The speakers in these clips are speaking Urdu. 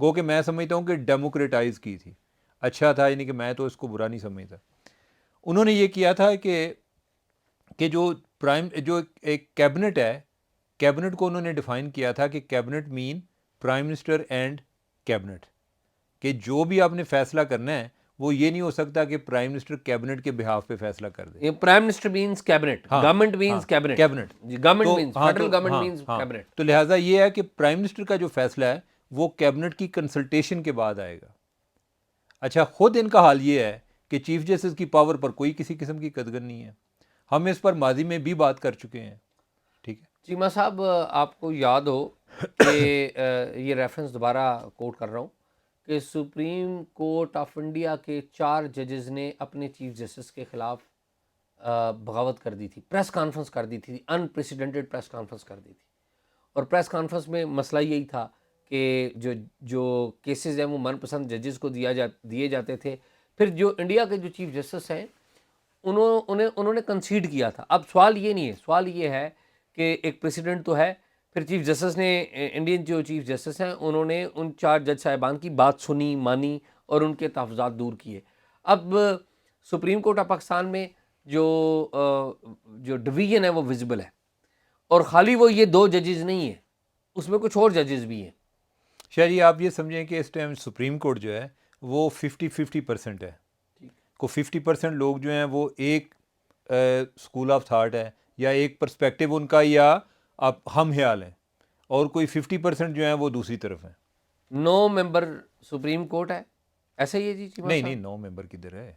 گو کہ میں سمجھتا ہوں کہ ڈیموکریٹائز کی تھی, اچھا تھا, یعنی کہ میں تو اس کو برا نہیں سمجھتا. انہوں نے یہ کیا تھا کہ جو ایک کیبنٹ ہے, کیبنٹ کو انہوں نے ڈیفائن کیا تھا کہ کیبنٹ مین پرائم منسٹر اینڈ کیبنٹ, کہ جو بھی آپ نے فیصلہ کرنا ہے وہ یہ نہیں ہو سکتا کہ پرائم منسٹر کیبنٹ کے بہاف پہ فیصلہ کر دے. یہ prime minister means cabinet, government means cabinet, cabinet, government means federal government means cabinet. تو لہٰذا یہ ہے کہ پرائم منسٹر کا جو فیصلہ ہے وہ کیبنٹ کی کنسلٹیشن کے بعد آئے گا. اچھا, خود ان کا حال یہ ہے کہ چیف جسٹس کی پاور پر کوئی کسی قسم کی قدغن نہیں ہے. ہم اس پر ماضی میں بھی بات کر چکے ہیں. ٹھیک ہے, چیمہ صاحب آپ کو یاد ہو کہ یہ ریفرنس دوبارہ کوٹ کر رہا ہوں کہ سپریم کورٹ آف انڈیا کے 4 ججز نے اپنے چیف جسٹس کے خلاف بغاوت کر دی تھی, پریس کانفرنس کر دی تھی, انپریسیڈنٹڈ پریس کانفرنس کر دی تھی. اور پریس کانفرنس میں مسئلہ یہی تھا کہ جو کیسز ہیں وہ من پسند ججز کو دیے جاتے تھے. پھر جو انڈیا کے جو چیف جسٹس ہیں انہوں نے کنسیڈ کیا تھا. اب سوال یہ نہیں ہے, سوال یہ ہے کہ ایک پریسیڈنٹ تو ہے, پھر چیف جسٹس نے, انڈین جو چیف جسٹس ہیں انہوں نے ان 4 جج صاحبان کی بات سنی, مانی اور ان کے تحفظات دور کیے. اب سپریم کورٹ آف پاکستان میں جو ڈویژن ہے وہ وزبل ہے, اور خالی وہ یہ 2 ججز نہیں ہیں, اس میں کچھ اور ججز بھی ہیں. شاہ جی آپ یہ سمجھیں کہ اس ٹائم سپریم کورٹ جو ہے وہ 50% ہے. کو 50% لوگ جو ہیں وہ ایک اسکول آف تھاٹ ہے یا ایک پرسپیکٹیو ان کا یا ہم خیال ہیں, اور کوئی 50% جو ہیں وہ دوسری طرف ہیں. 9 ممبر سپریم کورٹ ہے, ایسا ہی ہے جی؟ نہیں 9 ممبر کدھر ہے,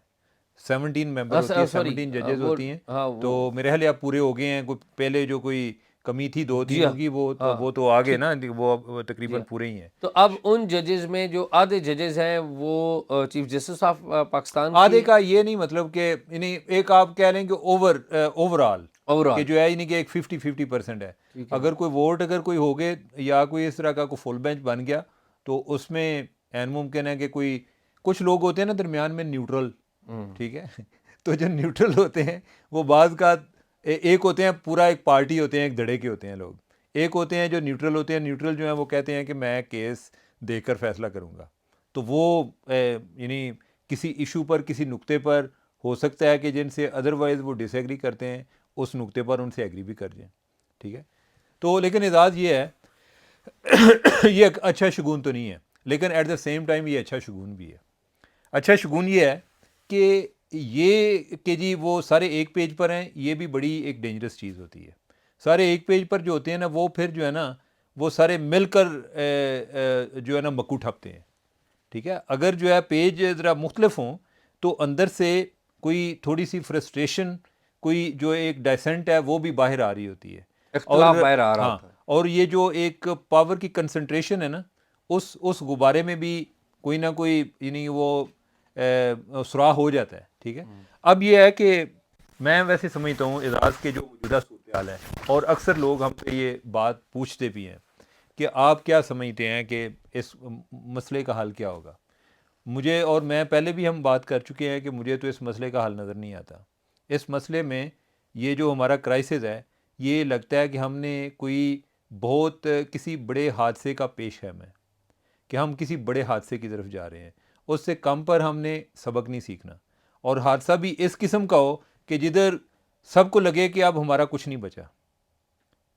17 ممبر ہوتی ہے, 17 ججز ہوتی ہیں. تو میرے خیال آپ پورے ہو گئے ہیں. کوئی پہلے جو کوئی کمی تھی 2-3 کی وہ تو آگے نا, وہ تقریباً پورے ہی ہیں. تو اب ان ججز میں جو آدھے ججز ہیں وہ چیف جسٹس آف پاکستان, آدھے کا یہ نہیں مطلب کہ یعنی ایک آپ کہہ لیں کہ اوور آل کہ جو ہے یعنی کہ ایک 50% ہے. اگر کوئی ووٹ اگر کوئی ہو گئے یا کوئی اس طرح کا کوئی فل بینچ بن گیا تو اس میں عین ممکن ہے کہ کچھ لوگ ہوتے ہیں نا درمیان میں نیوٹرل, ٹھیک ہے, تو جو نیوٹرل ہوتے ہیں وہ بعض کا ایک ہوتے ہیں پورا ایک پارٹی ہوتے ہیں, ایک دھڑے کے ہوتے ہیں لوگ, ایک ہوتے ہیں جو نیوٹرل ہوتے ہیں. نیوٹرل جو ہیں وہ کہتے ہیں کہ میں کیس دیکھ کر فیصلہ کروں گا. تو وہ یعنی کسی ایشو پر, کسی نقطے پر ہو سکتا ہے کہ جن سے ادروائز وہ ڈس ایگری کرتے ہیں, اس نقطے پر ان سے ایگری بھی کر جائیں. ٹھیک ہے, تو لیکن اعزاز یہ ہے یہ ایک اچھا شگون تو نہیں ہے, لیکن ایٹ دا سیم ٹائم یہ اچھا شگون بھی ہے. اچھا شگون یہ ہے کہ جی وہ سارے ایک پیج پر ہیں, یہ بھی بڑی ایک ڈینجرس چیز ہوتی ہے. سارے ایک پیج پر جو ہوتے ہیں نا وہ پھر جو ہے نا وہ سارے مل کر جو ہے نا مکو ٹھپتے ہیں. ٹھیک ہے, اگر جو ہے پیج ذرا مختلف ہوں تو اندر سے کوئی تھوڑی سی فرسٹریشن, کوئی جو ایک ڈائسنٹ ہے وہ بھی باہر آ رہی ہوتی ہے, اختلاف باہر آ رہا ہوتا ہے. اور یہ جو ایک پاور کی کنسنٹریشن ہے نا اس غبارے میں بھی کوئی نہ کوئی یعنی وہ سراغ ہو جاتا ہے. ٹھیک ہے, اب یہ ہے کہ میں ویسے سمجھتا ہوں اعزاز کے جو موجودہ صورتحال ہے, اور اکثر لوگ ہم سے یہ بات پوچھتے بھی ہیں کہ آپ کیا سمجھتے ہیں کہ اس مسئلے کا حل کیا ہوگا. مجھے, اور میں پہلے بھی ہم بات کر چکے ہیں کہ مجھے تو اس مسئلے کا حل نظر نہیں آتا. اس مسئلے میں یہ جو ہمارا کرائسس ہے یہ لگتا ہے کہ ہم نے کوئی بہت کسی بڑے حادثے کا پیش ہے کہ ہم کسی بڑے حادثے کی طرف جا رہے ہیں, اس سے کم پر ہم نے سبق نہیں سیکھنا, اور حادثہ بھی اس قسم کا ہو کہ جدھر سب کو لگے کہ اب ہمارا کچھ نہیں بچا,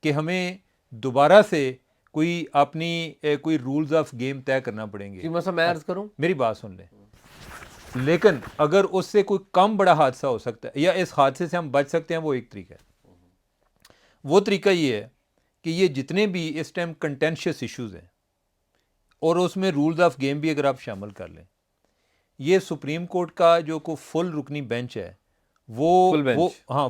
کہ ہمیں دوبارہ سے کوئی اپنی کوئی رولز آف گیم طے کرنا پڑیں گے. جی میں عرض کروں, میری بات سن لیں, لیکن اگر اس سے کوئی کم بڑا حادثہ ہو سکتا ہے یا اس حادثے سے ہم بچ سکتے ہیں, وہ ایک طریقہ ہے. وہ طریقہ یہ ہے کہ یہ جتنے بھی اس ٹائم کنٹینشیس ایشوز ہیں اور اس میں رولز آف گیم بھی اگر آپ شامل کر لیں, یہ سپریم کورٹ کا جو کوئی فل رکنی بینچ ہے وہ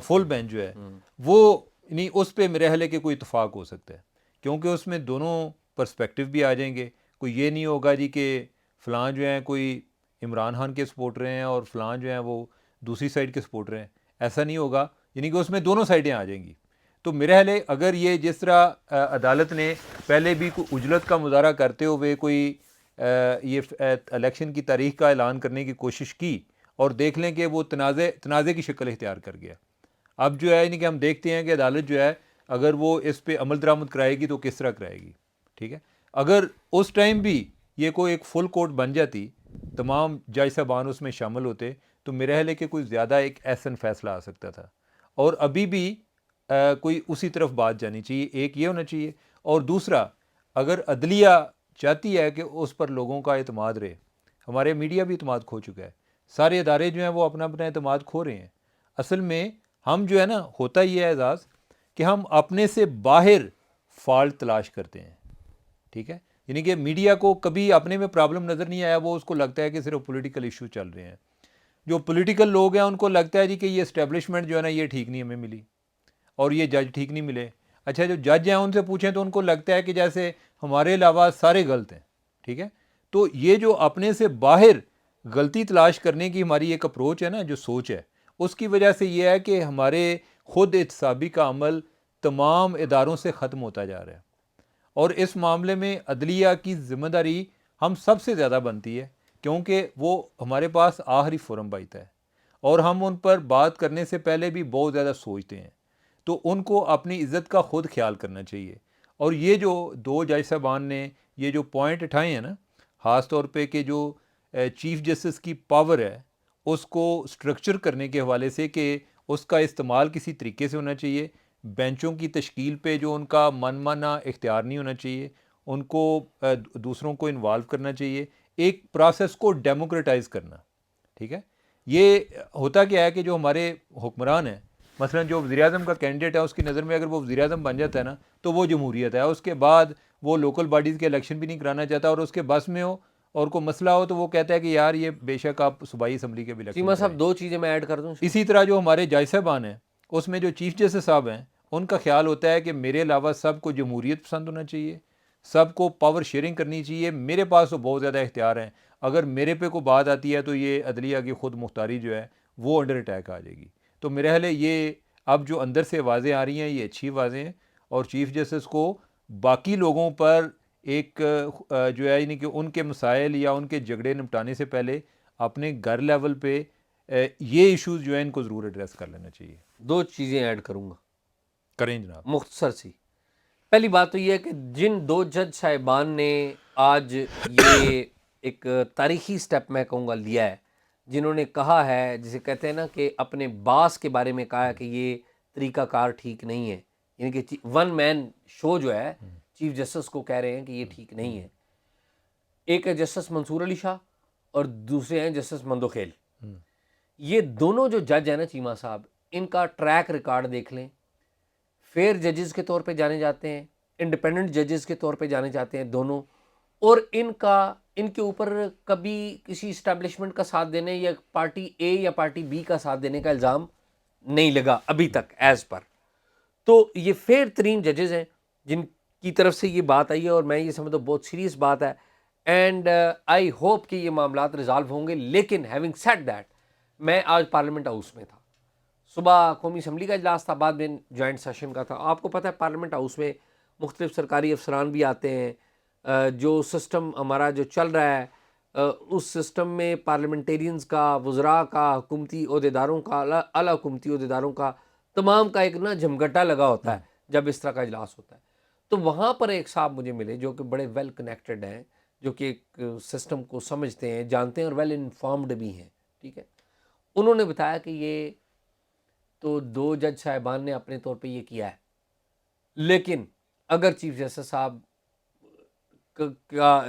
فل بینچ جو ہے وہ نہیں, اس پہ میرے خیال ہے کہ کوئی اتفاق ہو سکتا ہے, کیونکہ اس میں دونوں پرسپیکٹیو بھی آ جائیں گے. کوئی یہ نہیں ہوگا جی کہ فلاں جو ہیں کوئی عمران خان کے سپورٹر ہیں اور فلاں جو ہیں وہ دوسری سائڈ کے سپورٹر ہیں, ایسا نہیں ہوگا, یعنی کہ اس میں دونوں سائڈیں آ جائیں گی. تو میرے خیال ہے اگر یہ جس طرح عدالت نے پہلے بھی کوئی اجلت کا مظاہرہ کرتے ہوئے کوئی یہ الیکشن کی تاریخ کا اعلان کرنے کی کوشش کی, اور دیکھ لیں کہ وہ تنازع کی شکل اختیار کر گیا. اب جو ہے یعنی کہ ہم دیکھتے ہیں کہ عدالت جو ہے اگر وہ اس پہ عمل درآمد کرائے گی تو کس طرح کرائے گی. ٹھیک ہے, اگر اس ٹائم بھی یہ کوئی ایک فل کورٹ بن جاتی, تمام جج صاحبان اس میں شامل ہوتے, تو میرا خیال ہے کہ کوئی زیادہ ایک احسن فیصلہ آ سکتا تھا. اور ابھی بھی کوئی اسی طرف بات جانی چاہیے. ایک یہ ہونا چاہیے, اور دوسرا اگر عدلیہ چاہتی ہے کہ اس پر لوگوں کا اعتماد رہے, ہمارے میڈیا بھی اعتماد کھو چکا ہے, سارے ادارے جو ہیں وہ اپنا اپنا اعتماد کھو رہے ہیں. اصل میں ہم جو ہے نا, ہوتا یہ ہے اعزاز کہ ہم اپنے سے باہر فالٹ تلاش کرتے ہیں, ٹھیک ہے. یعنی کہ میڈیا کو کبھی اپنے میں پرابلم نظر نہیں آیا, وہ اس کو لگتا ہے کہ صرف پولیٹیکل ایشو چل رہے ہیں. جو پولیٹیکل لوگ ہیں ان کو لگتا ہے جی کہ یہ اسٹیبلشمنٹ جو ہے نا یہ ٹھیک نہیں ہمیں ملی, اور یہ جج ٹھیک نہیں ملے. اچھا, جو جج ہیں ان سے پوچھیں تو ان کو لگتا ہے کہ جیسے ہمارے علاوہ سارے غلط ہیں, ٹھیک ہے. تو یہ جو اپنے سے باہر غلطی تلاش کرنے کی ہماری ایک اپروچ ہے نا, جو سوچ ہے, اس کی وجہ سے یہ ہے کہ ہمارے خود احتسابی کا عمل تمام اداروں سے ختم ہوتا جا رہا ہے. اور اس معاملے میں عدلیہ کی ذمہ داری ہم سب سے زیادہ بنتی ہے, کیونکہ وہ ہمارے پاس آخری فورم بائتا ہے, اور ہم ان پر بات کرنے سے پہلے بھی بہت زیادہ سوچتے ہیں. تو ان کو اپنی عزت کا خود خیال کرنا چاہیے. اور یہ جو دو جج صاحبان نے یہ جو پوائنٹ اٹھائے ہیں نا, خاص طور پہ کہ جو چیف جسٹس کی پاور ہے اس کو سٹرکچر کرنے کے حوالے سے کہ اس کا استعمال کسی طریقے سے ہونا چاہیے, بینچوں کی تشکیل پہ جو ان کا من مانا اختیار نہیں ہونا چاہیے, ان کو دوسروں کو انوالو کرنا چاہیے, ایک پروسیس کو ڈیموکریٹائز کرنا, ٹھیک ہے. یہ ہوتا کیا ہے کہ جو ہمارے حکمران ہیں, مثلا جو وزیر اعظم کا کینڈیڈیٹ ہے, اس کی نظر میں اگر وہ وزیر اعظم بن جاتا ہے نا تو وہ جمہوریت ہے. اس کے بعد وہ لوکل باڈیز کے الیکشن بھی نہیں کرانا چاہتا, اور اس کے بس میں ہو اور کوئی مسئلہ ہو تو وہ کہتا ہے کہ یار یہ بے شک آپ صوبائی اسمبلی کے بھی الیکشن چیمہ کرائیں. صاحب دو چیزیں میں ایڈ کر دوں. اسی طرح جو ہمارے جج صاحبان ہیں اس میں جو چیف جسٹس صاحب ہیں, ان کا خیال ہوتا ہے کہ میرے علاوہ سب کو جمہوریت پسند ہونا چاہیے, سب کو پاور شیئرنگ کرنی چاہیے, میرے پاس تو بہت زیادہ اختیار ہیں, اگر میرے پہ کوئی بات آتی ہے تو یہ عدلیہ کی خود مختاری جو ہے وہ انڈر اٹیک آ جائے گی. تو میرے خیال ہے یہ اب جو اندر سے آوازیں آ رہی ہیں یہ اچھی آوازیں ہیں, اور چیف جسٹس کو باقی لوگوں پر ایک جو ہے یعنی کہ ان کے مسائل یا ان کے جھگڑے نپٹانے سے پہلے اپنے گھر لیول پہ یہ ایشوز جو ہیں ان کو ضرور ایڈریس کر لینا چاہیے. دو چیزیں ایڈ کروں گا, کریں جناب. مختصر سی. پہلی بات تو یہ ہے کہ جن دو جج صاحبان نے آج یہ ایک تاریخی سٹیپ میں کہوں گا لیا ہے, جنہوں نے کہا ہے, جسے کہتے ہیں نا کہ اپنے باس کے بارے میں کہا ہے کہ یہ طریقہ کار ٹھیک نہیں ہے, یعنی کہ ون مین شو جو ہے چیف جسٹس کو کہہ رہے ہیں کہ یہ ٹھیک نہیں ہے. ایک ہے جسٹس منصور علی شاہ اور دوسرے ہیں جسٹس مندوخیل. یہ دونوں جو جج ہیں نا چیمہ صاحب, ان کا ٹریک ریکارڈ دیکھ لیں. فیئر ججز کے طور پہ جانے جاتے ہیں, انڈیپینڈنٹ ججز کے طور پہ جانے جاتے ہیں دونوں, اور ان کے اوپر کبھی کسی اسٹیبلشمنٹ کا ساتھ دینے یا پارٹی اے یا پارٹی بی کا ساتھ دینے کا الزام نہیں لگا ابھی تک ایز پر. تو یہ فیئر ترین ججز ہیں جن کی طرف سے یہ بات آئی ہے, اور میں یہ سمجھتا ہوں بہت سیریس بات ہے, اینڈ آئی ہوپ کہ یہ معاملات ریزالو ہوں گے. لیکن ہیونگ سیڈ دیٹ, میں آج پارلیمنٹ ہاؤس میں تھا, صبح قومی اسمبلی کا اجلاس تھا, بعد میں جوائنٹ سیشن کا تھا. آپ کو پتہ ہے پارلیمنٹ ہاؤس میں مختلف سرکاری افسران بھی آتے ہیں. جو سسٹم ہمارا جو چل رہا ہے اس سسٹم میں پارلیمنٹیرینز کا, وزراء کا, حکومتی عہدیداروں کا, اعلیٰ حکومتی عہدیداروں کا, تمام کا ایک نا جھمگٹا لگا ہوتا ہے جب اس طرح کا اجلاس ہوتا ہے. تو وہاں پر ایک صاحب مجھے ملے جو کہ بڑے ویل کنیکٹڈ ہیں, جو کہ ایک سسٹم کو سمجھتے ہیں, جانتے ہیں, اور ویل انفارمڈ بھی ہیں, ٹھیک ہے. انہوں نے بتایا کہ یہ تو دو جج صاحبان نے اپنے طور پہ یہ کیا ہے, لیکن اگر چیف جسٹس صاحب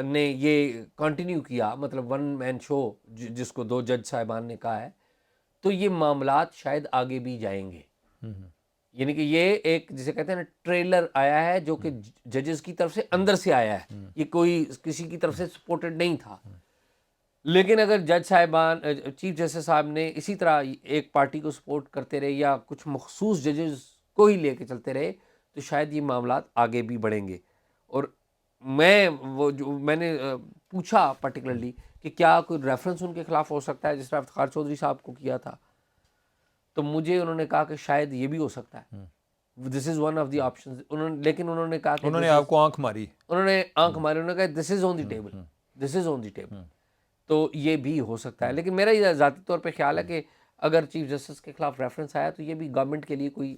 نے یہ کنٹینیو کیا, مطلب ون مین شو جس کو دو جج صاحبان نے کہا ہے, تو یہ معاملات شاید آگے بھی جائیں گے. یعنی کہ یہ ایک جسے کہتے ہیں نا ٹریلر آیا ہے جو کہ ججز کی طرف سے اندر سے آیا ہے, یہ کوئی کسی کی طرف سے سپورٹڈ نہیں تھا. لیکن اگر جج صاحبان چیف جسٹس صاحب نے اسی طرح ایک پارٹی کو سپورٹ کرتے رہے یا کچھ مخصوص ججز کو ہی لے کے چلتے رہے, تو شاید یہ معاملات آگے بھی بڑھیں گے. اور میں نے پوچھا پرٹیکولرلی کہ کیا کوئی ریفرنس ان کے خلاف ہو سکتا ہے جس طرح افتخار چودھری صاحب کو کیا تھا, تو مجھے انہوں نے کہا کہ شاید یہ بھی ہو سکتا ہے, this is one of the options. لیکن انہوں نے کہا کہ انہوں نے آپ کو آنکھ ماری, انہوں نے کہا دس از آن the table, this is on the table. تو یہ بھی ہو سکتا ہے. لیکن میرا یہ ذاتی طور پہ خیال ہے کہ اگر چیف جسٹس کے خلاف ریفرنس آیا تو یہ بھی گورنمنٹ کے لیے کوئی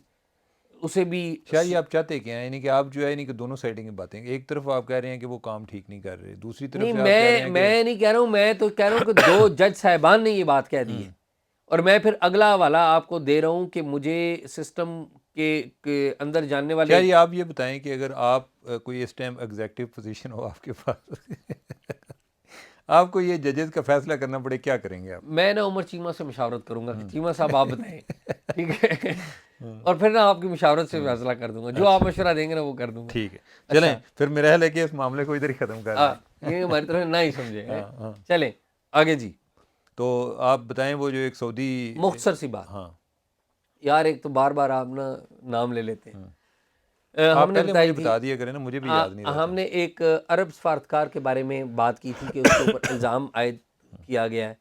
اسے بھی شاید یہ آپ چاہتے کیا ہیں، یعنی کہ آپ جو ہے یعنی کہ دونوں سائڈیں کی باتیں، ایک طرف آپ کہہ رہے ہیں کہ وہ کام ٹھیک نہیں کر رہے، دوسری طرف نہیں، سے آپ کہہ رہے ہیں کہ میں نہیں کہہ رہا ہوں، میں تو کہہ رہا ہوں کہ دو جج صاحبان نے یہ بات کہہ دی ہے، اور میں پھر اگلا والا آپ کو دے رہا ہوں کہ مجھے سسٹم کے اندر جاننے والے شاید یہ آپ یہ بتائیں کہ اگر آپ کوئی اس ٹائم ایگزیکٹو پوزیشن ہو آپ کے پاس آپ کو یہ ججز کا فیصلہ کرنا پڑے، کیا کریں گے آپ؟ میں نا عمر چیمہ سے مشاورت کروں گا کہ چیمہ صاحب آپ بتائیں، ٹھیک ہے، اور پھر نا آپ کی مشاورت سے فیصلہ کر دوں گا، جو آپ مشورہ دیں گے نا وہ کر دوں گا. ٹھیک ہے، چلیں پھر میرا خیال ہے کہ اس معاملے کو ادھر ہی ختم کر دیں. یہ ہماری طرف نہ ہی سمجھے. چلیں آگے جی. تو آپ بتائیں وہ جو ایک سعودی مختصر سی بات. ہاں یار ایک تو بار بار آپ نا نام لے لیتے ہیں. آپ پہلے مجھے بتا دیا کریں نا، مجھے بھی یاد نہیں رہتا. ہم نے ایک عرب سفارتکار کے بارے میں بات کی تھی کہ اس کے اوپر الزام عائد کیا گیا ہے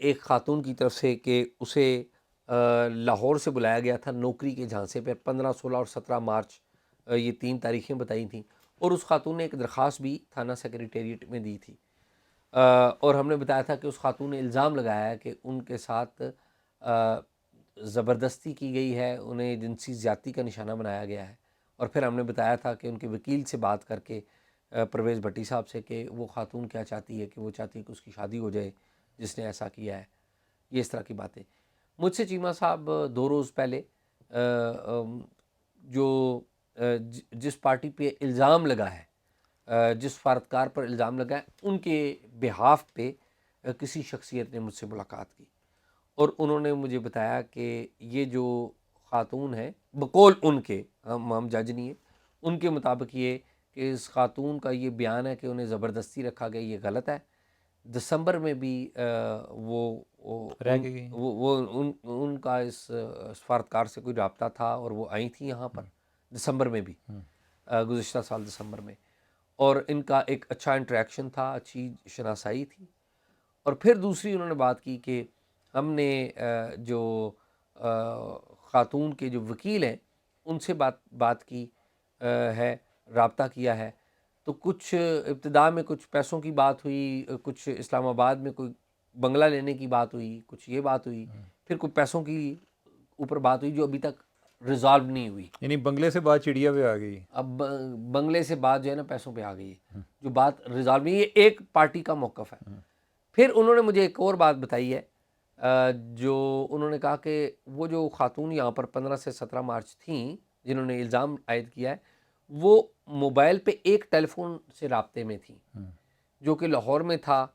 ایک خاتون کی طرف سے کہ اسے لاہور سے بلایا گیا تھا نوکری کے جھانسے پہ. 15، 16 اور 17 مارچ یہ 3 تاریخیں بتائی تھیں، اور اس خاتون نے ایک درخواست بھی تھانہ سیکریٹریٹ میں دی تھی، اور ہم نے بتایا تھا کہ اس خاتون نے الزام لگایا ہے کہ ان کے ساتھ زبردستی کی گئی ہے، انہیں جنسی زیادتی کا نشانہ بنایا گیا ہے. اور پھر ہم نے بتایا تھا کہ ان کے وکیل سے بات کر کے پرویز بھٹی صاحب سے کہ وہ خاتون کیا چاہتی ہے، کہ وہ چاہتی ہے کہ اس کی شادی ہو جائے جس نے ایسا کیا ہے. یہ اس طرح کی باتیں مجھ سے چیمہ صاحب 2 روز پہلے جو جس پارٹی پہ الزام لگا ہے، جس سفارتکار پر الزام لگا ہے، ان کے بہاف پہ کسی شخصیت نے مجھ سے ملاقات کی، اور انہوں نے مجھے بتایا کہ یہ جو خاتون ہے، بقول ان کے، ہم جج نہیں ہیں، ان کے مطابق یہ کہ اس خاتون کا یہ بیان ہے کہ انہیں زبردستی رکھا گیا، یہ غلط ہے. دسمبر میں بھی ان کا اس سفارتکار سے کوئی رابطہ تھا، اور وہ آئی تھی یہاں پر دسمبر میں بھی، گزشتہ سال دسمبر میں، اور ان کا ایک اچھا انٹریکشن تھا، اچھی شناسائی تھی. اور پھر دوسری انہوں نے بات کی کہ ہم نے جو خاتون کے جو وکیل ہیں ان سے بات کی ہے، رابطہ کیا ہے، تو کچھ ابتدا میں کچھ پیسوں کی بات ہوئی، کچھ اسلام آباد میں کوئی بنگلہ لینے کی بات ہوئی، کچھ یہ بات ہوئی، پھر کوئی پیسوں کی اوپر بات ہوئی جو ابھی تک ریزالو نہیں ہوئی. یعنی بنگلے سے بات چڑیا پہ آ گئی. اب بنگلے سے بات جو ہے نا پیسوں پہ آ گئی ہے، جو بات ریزالو نہیں. یہ ایک پارٹی کا موقف ہے. پھر انہوں نے مجھے ایک اور بات بتائی ہے، جو انہوں نے کہا کہ وہ جو خاتون یہاں پر 15 سے 17 مارچ تھیں جنہوں نے الزام عائد کیا ہے، وہ موبائل پہ ایک ٹیلی فون سے رابطے میں تھیں جو کہ لاہور میں تھا.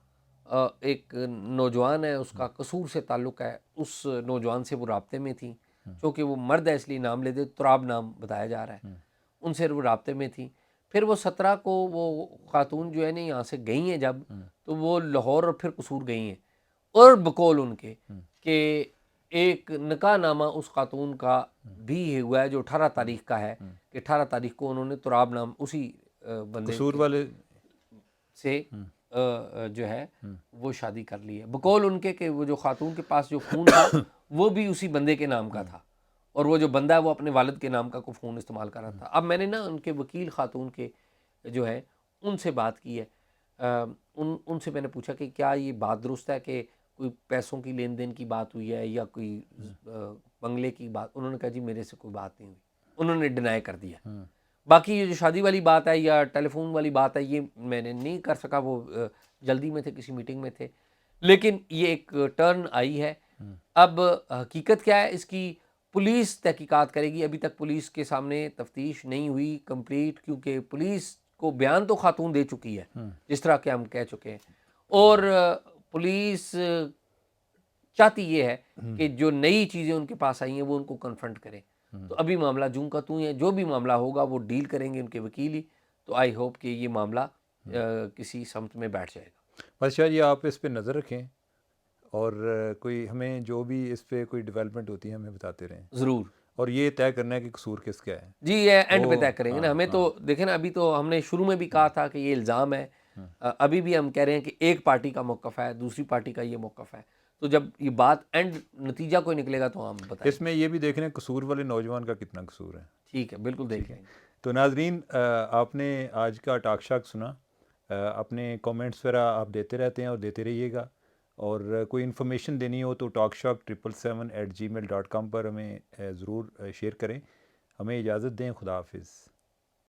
ایک نوجوان ہے، اس کا قصور سے تعلق ہے، اس نوجوان سے وہ رابطے میں تھیں، چونکہ وہ مرد ہے اس لیے نام لیتے، تراب نام بتایا جا رہا ہے، ان سے وہ رابطے میں تھیں. پھر وہ 17 کو وہ خاتون جو ہے نا یہاں سے گئی ہیں جب، تو وہ لاہور اور پھر قصور گئی ہیں، اور بقول ان کے کہ ایک نکاح نامہ اس خاتون کا بھی ہوا ہے جو 18 تاریخ کا ہے، کہ 18 تاریخ کو انہوں نے تراب نام اسی بندے قصور والے سے جو ہے وہ شادی کر لی ہے. بقول ان کے کہ وہ جو خاتون کے پاس جو فون تھا وہ بھی اسی بندے کے نام کا تھا، اور وہ جو بندہ ہے وہ اپنے والد کے نام کا کوئی فون استعمال کر رہا تھا. اب میں نے نا ان کے وکیل خاتون کے جو ہے ان سے بات کی ہے، ان سے میں نے پوچھا کہ کیا یہ بات درست ہے کہ کوئی پیسوں کی لین دین کی بات ہوئی ہے یا کوئی بنگلے کی بات. انہوں نے کہا جی میرے سے کوئی بات نہیں ہوئی، انہوں نے ڈینائی کر دیا. باقی یہ جو شادی والی بات ہے یا ٹیلی فون والی بات ہے یہ میں نے نہیں کر سکا، وہ جلدی میں تھے، کسی میٹنگ میں تھے. لیکن یہ ایک ٹرن آئی ہے. اب حقیقت کیا ہے اس کی پولیس تحقیقات کرے گی. ابھی تک پولیس کے سامنے تفتیش نہیں ہوئی کمپلیٹ، کیونکہ پولیس کو بیان تو خاتون دے چکی ہے جس طرح کہ ہم کہہ چکے ہیں، اور پولیس چاہتی یہ ہے کہ جو نئی چیزیں ان کے پاس آئی ہیں وہ ان کو کنفرنٹ کریں. تو ابھی معاملہ جوں کا توں ہے، جو بھی معاملہ ہوگا وہ ڈیل کریں گے ان کے وکیل ہی. تو آئی ہوپ کہ یہ معاملہ کسی سمت میں بیٹھ جائے گا. بس شاید یہ آپ اس پہ نظر رکھیں، اور کوئی ہمیں جو بھی اس پہ کوئی ڈیولپمنٹ ہوتی ہے ہمیں بتاتے رہیں ضرور. اور یہ طے کرنا ہے کہ قصور کس کا ہے. جی یہ اینڈ پہ طے کریں گے نا. ہمیں تو دیکھیں نا، ابھی تو ہم نے شروع میں بھی کہا تھا کہ یہ الزام ہے، ابھی بھی ہم کہہ رہے ہیں کہ ایک پارٹی کا موقف ہے، دوسری پارٹی کا یہ موقف ہے. تو جب یہ بات اینڈ نتیجہ کوئی نکلے گا تو ہم بتائیں. اس میں یہ بھی دیکھ رہے ہیں قصور والے نوجوان کا کتنا قصور ہے. ٹھیک ہے، بالکل دیکھ لیں گے. تو ناظرین، آپ نے آج کا ٹاک شاک سنا. اپنے کامنٹس وغیرہ آپ دیتے رہتے ہیں اور دیتے رہیے گا، اور کوئی انفارمیشن دینی ہو تو talkshock777@gmail.com پر ہمیں ضرور شیئر کریں. ہمیں اجازت دیں. خدا حافظ.